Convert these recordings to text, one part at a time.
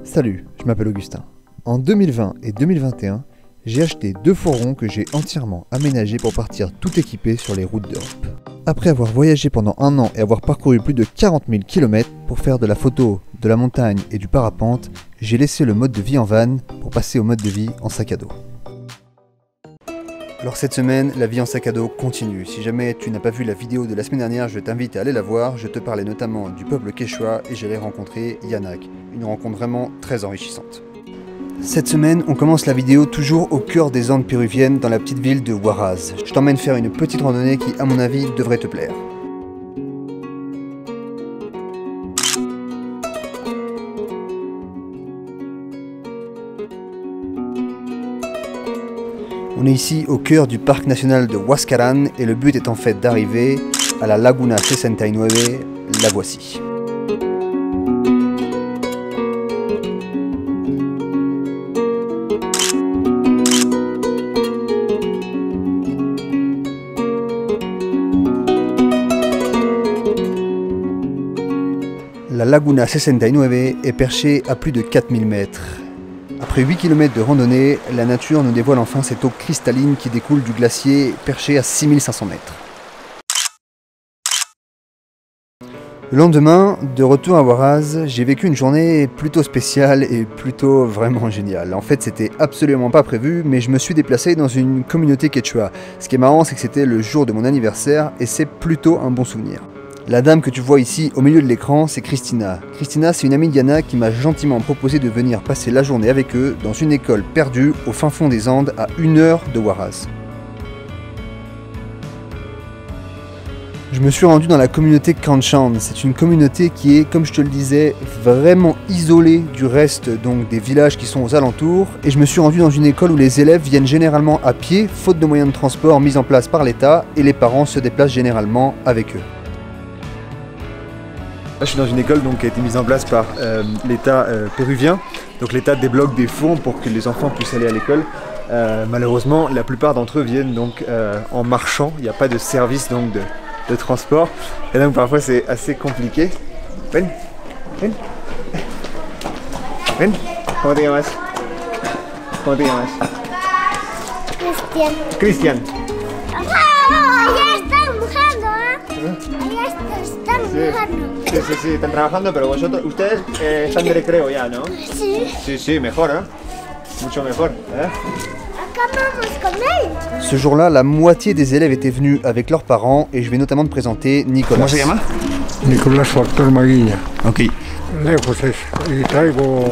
Salut, je m'appelle Augustin. En 2020 et 2021, j'ai acheté 2 fourgons que j'ai entièrement aménagés pour partir tout équipé sur les routes d'Europe. Après avoir voyagé pendant un an et avoir parcouru plus de 40 000 km pour faire de la photo, de la montagne et du parapente, j'ai laissé le mode de vie en van pour passer au mode de vie en sac à dos. Alors cette semaine, la vie en sac à dos continue. Si jamais tu n'as pas vu la vidéo de la semaine dernière, je t'invite à aller la voir. Je te parlais notamment du peuple quechua et j'allais rencontrer Yanak. Une rencontre vraiment très enrichissante. Cette semaine, on commence la vidéo toujours au cœur des Andes péruviennes dans la petite ville de Huaraz. Je t'emmène faire une petite randonnée qui, à mon avis, devrait te plaire. On est ici au cœur du parc national de Huascarán et le but est en fait d'arriver à la Laguna 69, la voici. La Laguna 69 est perchée à plus de 4000 mètres. Après 8 km de randonnée, la nature nous dévoile enfin cette eau cristalline qui découle du glacier perché à 6500 mètres. Le lendemain, de retour à Huaraz, j'ai vécu une journée plutôt spéciale et plutôt vraiment géniale. En fait, c'était absolument pas prévu, mais je me suis déplacé dans une communauté quechua. Ce qui est marrant, c'est que c'était le jour de mon anniversaire et c'est plutôt un bon souvenir. La dame que tu vois ici au milieu de l'écran, c'est Cristina. Cristina, c'est une amie d'Yana qui m'a gentiment proposé de venir passer la journée avec eux dans une école perdue au fin fond des Andes à 1 heure de Huaraz. Je me suis rendu dans la communauté Canchan. C'est une communauté qui est, comme je te le disais, vraiment isolée du reste donc des villages qui sont aux alentours. Et je me suis rendu dans une école où les élèves viennent généralement à pied, faute de moyens de transport mis en place par l'État, et les parents se déplacent généralement avec eux. Là, je suis dans une école donc, qui a été mise en place par l'État péruvien. Donc l'État débloque des fonds pour que les enfants puissent aller à l'école. Malheureusement, la plupart d'entre eux viennent donc en marchant. Il n'y a pas de service donc, de transport. Et donc parfois c'est assez compliqué. Ven, ven, ven. ¿Cómo te llamas? ¿Cómo te llamas? Cristian. Cristian. Allá están mojando, Allá están mojando. Sí, están trabajando, pero ustedes están de recreo ya, ¿no? Sí. Sí, mejor, ¿eh? Mucho mejor, Acá vamos con él. Ce jour-là, la moitié des élèves étaient venus avec leurs parents et je vais notamment te présenter Nicolas. ¿Cómo se llama? Nicolás Factor Maguiña. Ok. Lejos es. Y traigo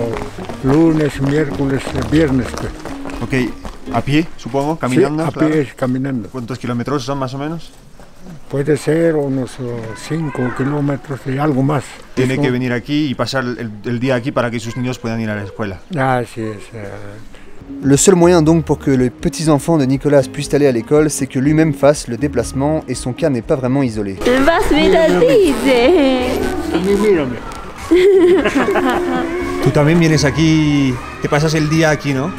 lunes, miércoles, viernes. Ok. ¿A pie, supongo? Sí, ¿Caminando? a claro. pie, caminando. ¿Cuántos kilómetros son más o menos? Puede ser unos 5 kilómetros y algo más. Tiene Eso- que venir aquí y pasar el día aquí para que sus niños puedan ir a la escuela. Así es. Le seul moyen donc pour que les petits-enfants de Nicolas puissent aller à l'école, c'est que lui-même fasse le déplacement et son cas n'est pas vraiment isolé. Vas, mira, dice. A mí mírame. Tú también vienes aquí, te pasas el día aquí, ¿no?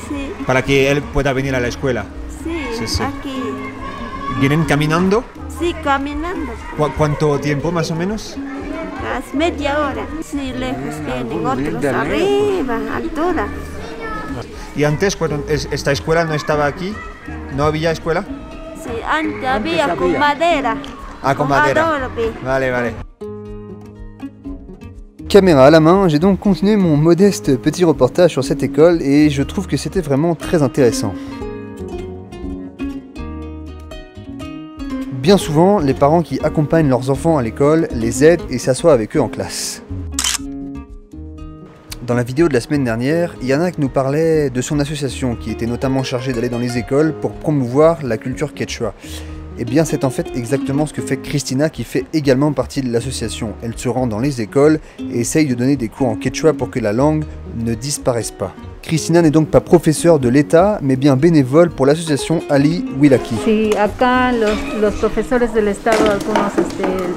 Sí, Para que él pueda venir a la escuela. sí, Sí. aquí. ¿Vienen caminando? Sí, caminando. ¿Cuánto tiempo más o menos? Casi media hora. Sí, lejos vienen, Algunos otros de lejos. arriba, altura. ¿Y antes, cuando esta escuela no estaba aquí? ¿No había escuela? Sí, antes había con madera. Ah, con madera. adobe. Vale. Caméra à la main, j'ai donc continué mon modeste petit reportage sur cette école et je trouve que c'était vraiment très intéressant. Bien souvent, les parents qui accompagnent leurs enfants à l'école les aident et s'assoient avec eux en classe. Dans la vidéo de la semaine dernière, Yanak nous parlait de son association qui était notamment chargée d'aller dans les écoles pour promouvoir la culture quechua. Et bien c'est en fait exactement ce que fait Cristina qui fait également partie de l'association. Elle se rend dans les écoles et essaye de donner des cours en quechua pour que la langue ne disparaisse pas. Cristina n'est donc pas professeure de l'État, mais bien bénévole pour l'association Ali Wilaki. Sí, acá los profesores del Estado, algunos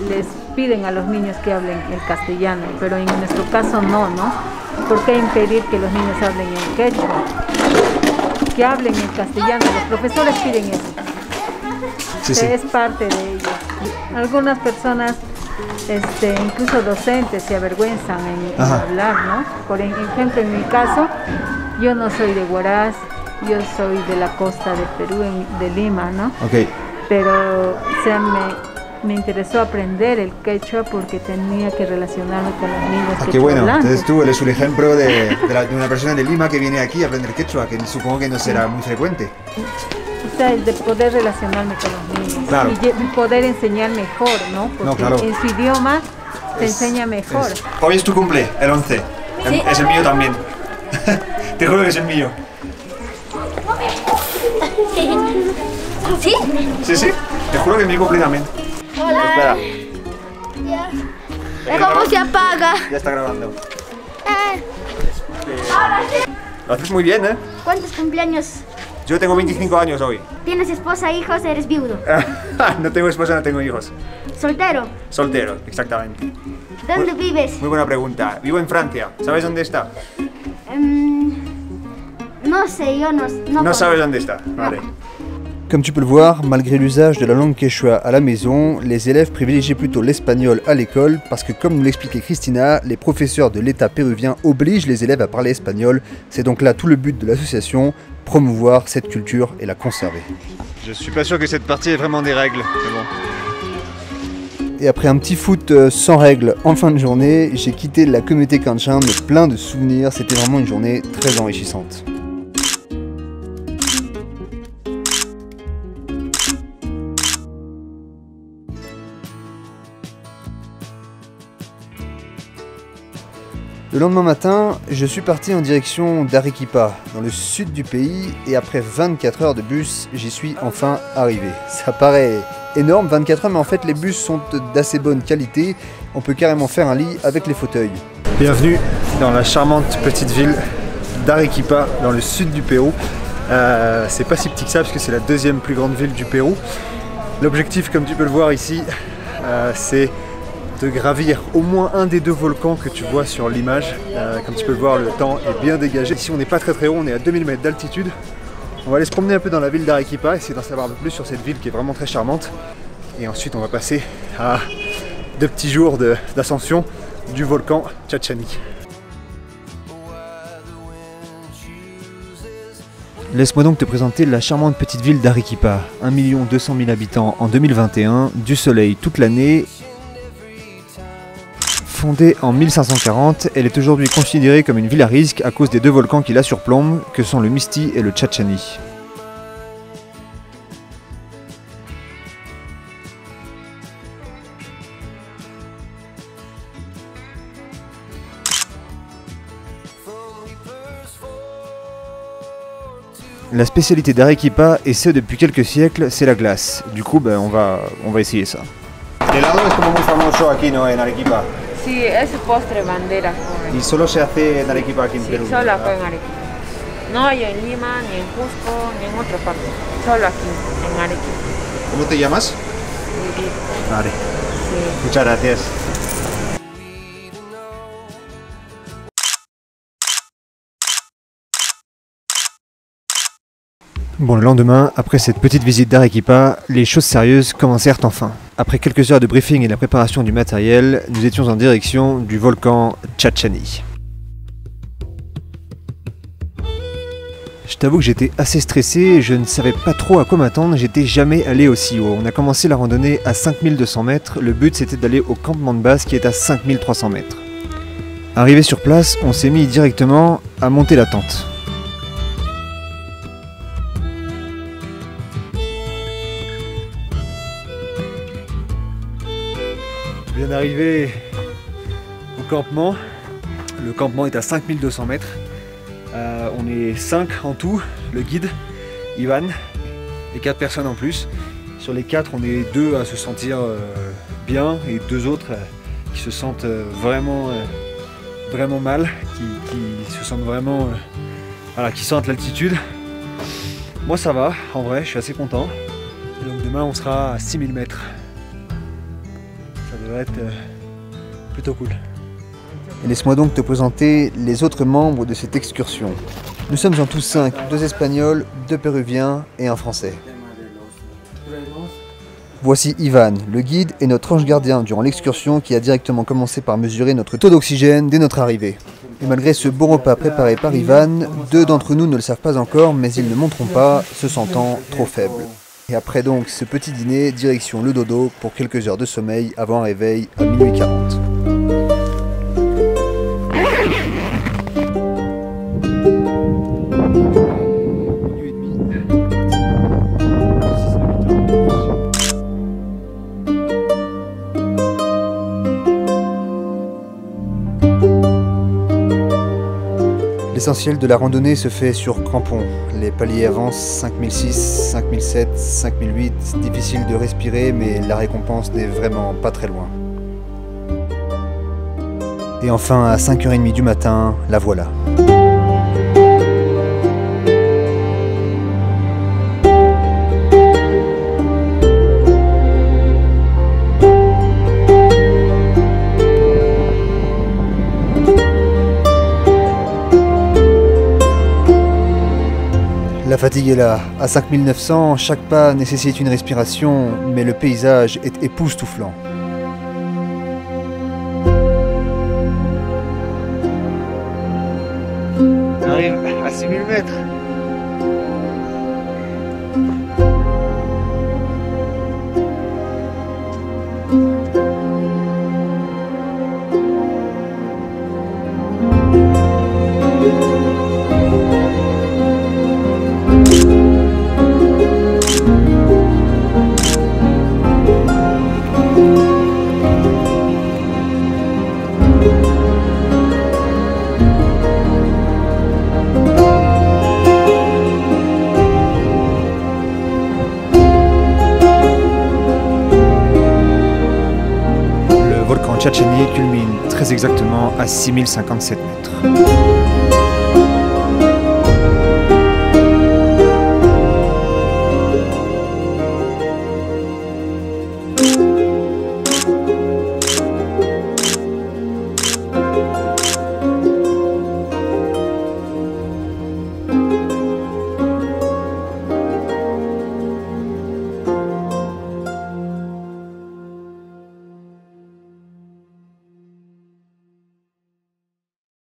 les piden a los niños que hablen el castellano, pero en nuestro caso no, ¿no? ¿Por qué impedir que los niños hablen el quechua? Que hablen el castellano, los profesores piden eso. Sí, que es parte de ello. Algunas personas incluso docentes se avergüenzan en hablar, ¿no? Por ejemplo, en mi caso, yo no soy de Huaraz, yo soy de la costa de Perú, de Lima, ¿no? Ok. Pero o sea, me interesó aprender el quechua porque tenía que relacionarme con los niños quechua Qué bueno. hablantes. Entonces tú eres un ejemplo de una persona de Lima que viene aquí a aprender quechua, que supongo que no será muy frecuente. O sea, de poder relacionarme con los niños. Claro. Y poder enseñar mejor, ¿no? Porque No, claro. en su idioma se enseña mejor. Hoy es tu cumple, el 11. Sí. Es el mío también. Te juro que es el mío. ¿Sí? Sí, sí. Te juro que es mi cumple también. Hola. Espera. ¿Cómo se apaga? Ya está grabando. Lo haces muy bien, ¿eh? ¿Cuántos cumpleaños? Yo tengo 25 años hoy. ¿Tienes esposa, hijos? ¿Eres viudo? No tengo esposa, no tengo hijos. ¿Soltero? Soltero, exactamente. ¿Dónde vives? Muy buena pregunta. Vivo en Francia. ¿Sabes dónde está? No sé, yo no No sabes dónde está. Vale. Comme tu peux le voir, malgré l'usage de la langue quechua à la maison, les élèves privilégient plutôt l'espagnol à l'école parce que, comme nous l'expliquait Christina, les professeurs de l'État péruvien obligent les élèves à parler espagnol. C'est donc là tout le but de l'association, promouvoir cette culture et la conserver. Je suis pas sûr que cette partie ait vraiment des règles, mais bon. Et après un petit foot sans règles en fin de journée, j'ai quitté la communauté Kanchan, mais plein de souvenirs. C'était vraiment une journée très enrichissante. Le lendemain matin, je suis parti en direction d'Arequipa, dans le sud du pays, et après 24 heures de bus, j'y suis enfin arrivé. Ça paraît énorme, 24 heures, mais en fait les bus sont d'assez bonne qualité, on peut carrément faire un lit avec les fauteuils. Bienvenue dans la charmante petite ville d'Arequipa, dans le sud du Pérou. C'est pas si petit que ça, parce que c'est la deuxième plus grande ville du Pérou. L'objectif, comme tu peux le voir ici, c'est de gravir au moins un des deux volcans que tu vois sur l'image. Comme tu peux le voir, le temps est bien dégagé. Ici on n'est pas très haut, on est à 2000 mètres d'altitude. On va aller se promener un peu dans la ville d'Arequipa, essayer d'en savoir un peu plus sur cette ville qui est vraiment très charmante. Et ensuite on va passer à 2 petits jours d'ascension du volcan Chachani. Laisse-moi donc te présenter la charmante petite ville d'Arequipa. 1 200 000 habitants en 2021, du soleil toute l'année. Fondée en 1540, elle est aujourd'hui considérée comme une ville à risque à cause des 2 volcans qui la surplombent, que sont le Misti et le Chachani. La spécialité d'Arequipa, et ce depuis quelques siècles, c'est la glace. Du coup, on va essayer ça. El helado es como muy famoso aquí, ¿no? En Arequipa. Sí, es postre bandera. Y solo se hace en Arequipa, aquí en Sí, Perú. solo acá en Arequipa. No hay en Lima, ni en Cusco, ni en otra parte. Solo aquí, en Arequipa. ¿Cómo te llamas? Vale. Sí. Muchas gracias. Bon, le lendemain, après cette petite visite d'Arequipa, les choses sérieuses commencèrent enfin. Après quelques heures de briefing et la préparation du matériel, nous étions en direction du volcan Chachani. Je t'avoue que j'étais assez stressé, je ne savais pas trop à quoi m'attendre, j'étais jamais allé aussi haut. On a commencé la randonnée à 5200 mètres, le but c'était d'aller au campement de base qui est à 5300 mètres. Arrivé sur place, on s'est mis directement à monter la tente. Je viens d'arriver au campement. Le campement est à 5200 mètres. On est 5 en tout, le guide, Ivan, et 4 personnes en plus. Sur les 4, on est 2 à se sentir bien et 2 autres qui se sentent vraiment mal, qui se sentent vraiment... qui sentent l'altitude. Moi ça va, en vrai, je suis assez content. Et donc demain on sera à 6000 mètres. Ça devrait être plutôt cool. Et laisse-moi donc te présenter les autres membres de cette excursion. Nous sommes en tous 5, 2 Espagnols, 2 Péruviens et un Français. Voici Ivan, le guide et notre ange gardien durant l'excursion qui a directement commencé par mesurer notre taux d'oxygène dès notre arrivée. Et malgré ce bon repas préparé par Ivan, 2 d'entre nous ne le savent pas encore, mais ils ne montreront pas, se sentant trop faibles. Et après donc ce petit dîner, direction le dodo pour quelques heures de sommeil avant un réveil à minuit 40. L'essentiel de la randonnée se fait sur crampons. Les paliers avancent 5006, 5007, 5008. Difficile de respirer, mais la récompense n'est vraiment pas très loin. Et enfin, à 5h30 du matin, la voilà. La fatigue est là. À 5900, chaque pas nécessite une respiration, mais le paysage est époustouflant. On arrive à 6000 mètres. Le volcan Tchatcheni culmine très exactement à 6057 mètres.